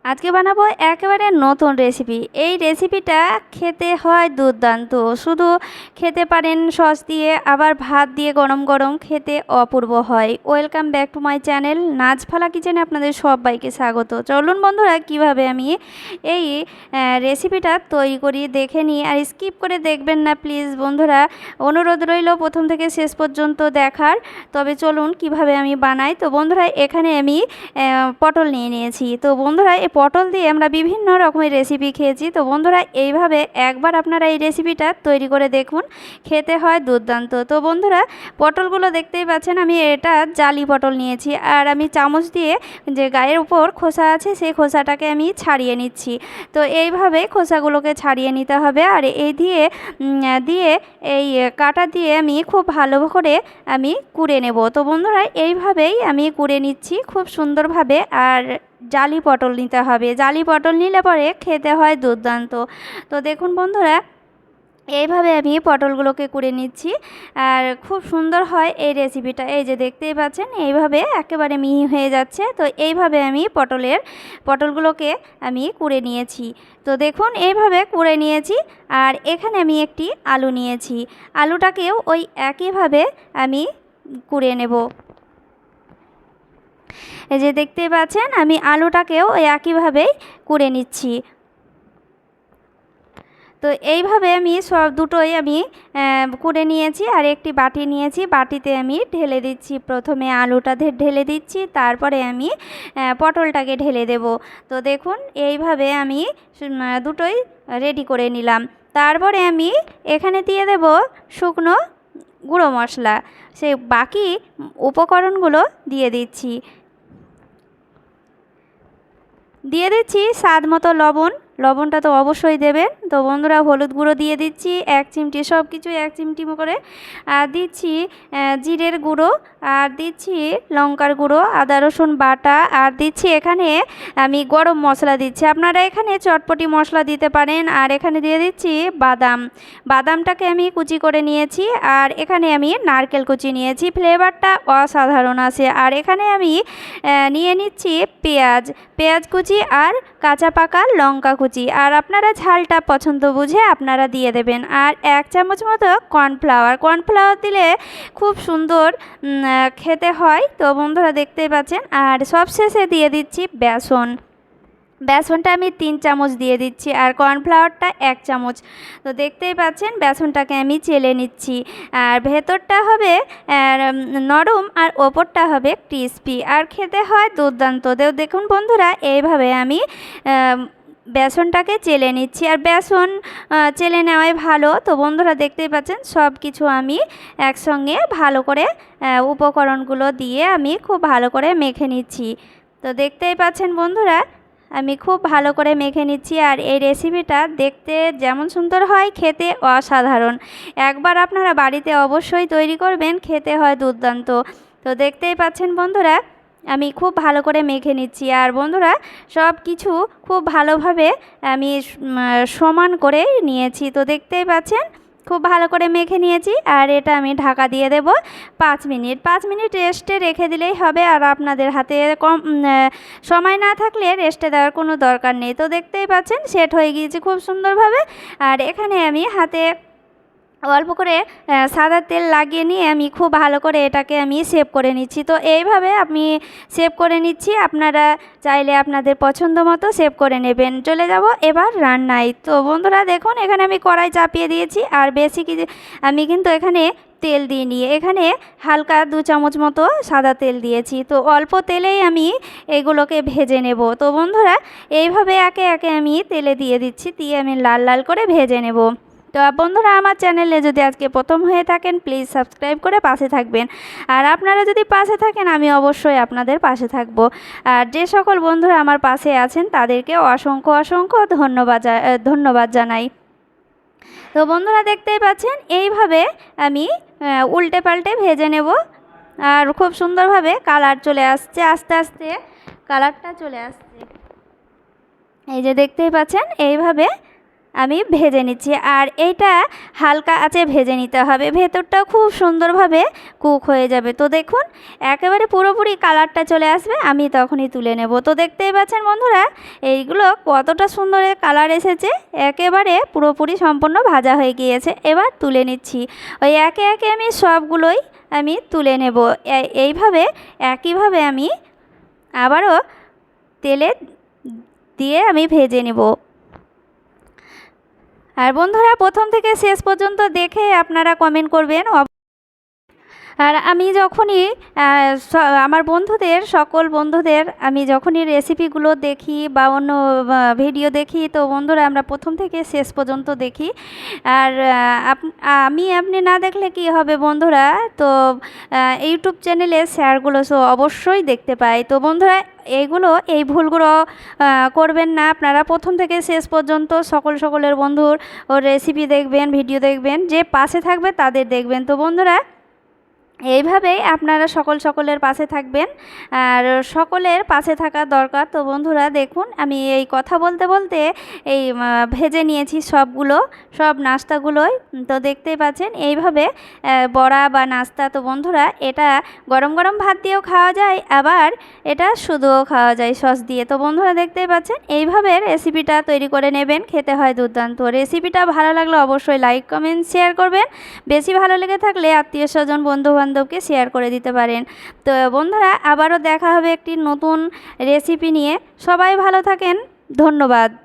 আজকে বানাবো একেবারে নতুন রেসিপি। এই রেসিপিটা খেতে হয় দুর্দান্ত। শুধু খেতে পারেন সস দিয়ে, আবার ভাত দিয়ে গরম গরম খেতে অপূর্ব হয়। Welcome back to my channel Najfala কিচেনে আপনাদের সবাইকে স্বাগত। চলুন বন্ধুরা, কিভাবে আমি এই রেসিপিটা তৈরি করি দেখে নিই। আর স্কিপ করে দেখবেন না প্লিজ বন্ধুরা, অনুরোধ রইল প্রথম থেকে শেষ পর্যন্ত দেখার। তবে চলুন কিভাবে আমি বানাই। তো বন্ধুরা, এখানে আমি পটল নিয়ে নিয়েছি। তো বন্ধুরা, এই পটল দিয়ে আমরা বিভিন্ন রকমের রেসিপি খেয়েছি। তো বন্ধুরা, এইভাবে একবার আপনারা এই রেসিপিটা তৈরি করে দেখুন, খেতে হয় দুর্দান্ত। তো বন্ধুরা, পটলগুলো দেখতেই পাচ্ছেন, আমি এটা জালি পটল নিয়েছি। আর আমি চামচ দিয়ে যে গায়ের উপর খোসা আছে সেই খোসাটাকে আমি ছাড়িয়ে নিচ্ছি। তো এইভাবে খোসাগুলোকে ছাড়িয়ে নিতে হবে। আর এই দিয়ে এই কাঁটা দিয়ে আমি খুব ভালো করে আমি কুড়ে নেব। তো বন্ধুরা, এইভাবেই আমি কুড়ে নিচ্ছি খুব সুন্দরভাবে। আর জালি পটল নিতে হবে, জালি পটল নিলে পরে খেতে হয় দুর্দান্ত। তো দেখুন বন্ধুরা, এইভাবে আমি পটলগুলোকে কুড়ে নিচ্ছি। আর খুব সুন্দর হয় এই রেসিপিটা। এই যে দেখতেই পাচ্ছেন, এইভাবে একেবারে মিহি হয়ে যাচ্ছে। তো এইভাবে আমি পটলগুলোকে আমি কুড়ে নিয়েছি। তো দেখুন, এইভাবে কুড়ে নিয়েছি। আর এখানে আমি একটি আলু নিয়েছি, আলুটাকেও ওই একইভাবে আমি কুড়ে নেব। এই যে দেখতেই পাচ্ছেন, আমি আলুটাকেও ওই একইভাবেই কুড়ে নিচ্ছি। তো এইভাবে আমি সব দুটোই আমি কুড়ে নিয়েছি। আর একটি বাটি নিয়েছি, বাটিতে আমি ঢেলে দিচ্ছি। প্রথমে আলুটা ঢেলে দিচ্ছি, তারপরে আমি পটলটাকে ঢেলে দেব। তো দেখুন, এইভাবে আমি দুটোই রেডি করে নিলাম। তারপরে আমি এখানে দিয়ে দেব শুকনো গুঁড়ো মশলা। সেই বাকি উপকরণগুলো দিয়ে দিচ্ছি। দিয়ে দিচ্ছি স্বাদ মতো লবণ, লবণটা তো অবশ্যই দেবেন। তো বন্ধুরা, হলুদ গুঁড়ো দিয়ে দিচ্ছি 1 চিমটি, সব কিছু 1 চিমটি করে। আর দিচ্ছি জিরের গুঁড়ো, আর দিচ্ছি লঙ্কার গুঁড়ো, আদা রসুন বাটা। আর দিচ্ছি এখানে আমি গরম মশলা দিচ্ছি, আপনারা এখানে চটপটি মশলা দিতে পারেন। আর এখানে দিয়ে দিচ্ছি বাদামটাকে আমি কুচি করে নিয়েছি। আর এখানে আমি নারকেল কুচি নিয়েছি, ফ্লেভারটা অসাধারণ আসে। আর এখানে আমি নিয়ে নিচ্ছি পেঁয়াজ কুচি আর কাঁচা পাকা লঙ্কা কুচি। আর আপনারা ঝালটা পছন্দ বুঝে আপনারা দিয়ে দেবেন। আর 1 চামচ মতো কর্নফ্লাওয়ার দিলে খুব সুন্দর খেতে হয়। তো বন্ধুরা, দেখতেই পাচ্ছেন। আর সবশেষে দিয়ে দিচ্ছি বেসনটা আমি 3 চামচ দিয়ে দিচ্ছি। আর কর্নফ্লাওয়ারটা 1 চামচ। তো দেখতেই পাচ্ছেন, বেসনটাকে আমি চেলে নিচ্ছি। আর ভেতরটা হবে নরম, আর ওপরটা হবে ক্রিস্পি, আর খেতে হয় দুর্দান্ত। দেখুন বন্ধুরা, এইভাবে আমি বেসনটাকে চেলে নিচ্ছি। আর বেসন চেলে নেওয়াই ভালো। তো বন্ধুরা, দেখতেই পাচ্ছেন, সব কিছু আমি একসঙ্গে ভালো করে উপকরণগুলো দিয়ে আমি খুব ভালো করে মেখে নিচ্ছি। তো দেখতেই পাচ্ছেন বন্ধুরা, আমি খুব ভালো করে মেখে নিচ্ছি। আর এই রেসিপিটা দেখতে যেমন সুন্দর হয়, খেতে অসাধারণ। একবার আপনারা বাড়িতে অবশ্যই তৈরি করবেন, খেতে হয় দুর্দান্ত। তো দেখতেই পাচ্ছেন বন্ধুরা, আমি খুব ভালো করে মেখে নিচ্ছি। আর বন্ধুরা, সব কিছু খুব ভালোভাবে আমি সমান করে নিয়েছি। তো দেখতেই পাচ্ছেন, খুব ভালো করে মেখে নিয়েছি। আর এটা আমি ঢাকা দিয়ে দেব 5 মিনিট রেস্টে রেখে দিলেই হবে। আর আপনাদের হাতে কম সময় না থাকলে রেস্টে দেওয়ার কোনো দরকার নেই। তো দেখতেই পাচ্ছেন, সেট হয়ে গিয়েছে খুব সুন্দরভাবে। আর এখানে আমি হাতে অল্প করে সাদা তেল লাগিয়ে নিয়ে আমি খুব ভালো করে এটাকে আমি সেভ করে নিচ্ছি। তো এইভাবে আমি সেভ করে নিচ্ছি, আপনারা চাইলে আপনাদের পছন্দ মতো সেভ করে নেবেন। চলে যাব এবার রান্নায়। তো বন্ধুরা দেখুন, এখানে আমি কড়াই চাপিয়ে দিয়েছি। আর বেশি কিছু আমি কিন্তু এখানে তেল দিইনি, এখানে হালকা 2 চামচ মতো সাদা তেল দিয়েছি। তো অল্প তেলেই আমি এগুলোকে ভেজে নেব। তো বন্ধুরা, এইভাবে একে একে আমি তেলে দিয়ে দিচ্ছি, দিয়ে আমি লাল লাল করে ভেজে নেব। তো বন্ধুরা, আমার চ্যানেলে যদি আজকে প্রথম হয়ে থাকেন, প্লিজ সাবস্ক্রাইব করে পাশে থাকবেন। আর আপনারা যদি পাশে থাকেন, আমি অবশ্যই আপনাদের পাশে থাকব। আর যে সকল বন্ধুরা আমার পাশে আছেন, তাদেরকে অসংখ্য ধন্যবাদ জানাই। তো বন্ধুরা, দেখতেই পাচ্ছেন, এইভাবে আমি উল্টে পাল্টে ভেজে নেব। আর খুব সুন্দরভাবে কালার চলে আসছে, আস্তে আস্তে কালারটা চলে আসছে। এই যে দেখতেই পাচ্ছেন, এইভাবে আমি ভেজে নিচ্ছি। আর এইটা হালকা আঁচে ভেজে নিতে হবে, ভেতরটা খুব সুন্দরভাবে কুক হয়ে যাবে। তো দেখুন একেবারে পুরোপুরি কালারটা চলে আসবে, আমি তখনই তুলে নেব। তো দেখতেই পাচ্ছেন বন্ধুরা এইগুলো কতটা সুন্দর কালার এসেছে, একেবারে পুরোপুরি সম্পূর্ণ ভাজা হয়ে গিয়েছে। এবার তুলে নিচ্ছি, ওই একে একে আমি সবগুলোই আমি তুলে নেব। এইভাবে একইভাবে আমি আবারও তেলে দিয়ে আমি ভেজে নেব। আর বন্ধুরা প্রথম থেকে শেষ পর্যন্ত দেখে আপনারা কমেন্ট করবেন। আর আমি যখনই আমার বন্ধুদের সকল বন্ধুদের আমি যখনই রেসিপিগুলো দেখি বা অন্য ভিডিও দেখি, তো বন্ধুরা আমরা প্রথম থেকে শেষ পর্যন্ত দেখি। আর আপনি না দেখলে কি হবে বন্ধুরা, তো ইউটিউব চ্যানেলে শেয়ারগুলো অবশ্যই দেখতে পাই। তো বন্ধুরা এই ভুলগুলো করবেন না, আপনারা প্রথম থেকে শেষ পর্যন্ত সকলের বন্ধুর রেসিপি দেখবেন, ভিডিও দেখবেন, যে পাশে থাকবে তাদের দেখবেন। তো বন্ধুরা এইভাবেই আপনারা সকলের পাশে থাকবেন, আর সকলের পাশে থাকা দরকার। তো বন্ধুরা দেখুন আমি এই কথা বলতে বলতে এই ভেজে নিয়েছি সব নাস্তাগুলোই। তো দেখতেই পাচ্ছেন এইভাবে বড়া বা নাস্তা। তো বন্ধুরা এটা গরম গরম ভাত দিয়েও খাওয়া যায়, আবার এটা শুধুও খাওয়া যায় সস দিয়ে। তো বন্ধুরা দেখতেই পাচ্ছেন এইভাবে রেসিপিটা তৈরি করে নেবেন, খেতে হয় দুর্দান্ত। রেসিপিটা ভালো লাগলে অবশ্যই লাইক কমেন্ট শেয়ার করবেন, বেশি ভালো লেগে থাকলে আত্মীয় স্বজন বন্ধু বান্ধবকে শেয়ার করে দিতে পারেন। তো বন্ধুরা আবারও দেখা হবে একটি নতুন রেসিপি নিয়ে। সবাই ভালো থাকেন, ধন্যবাদ।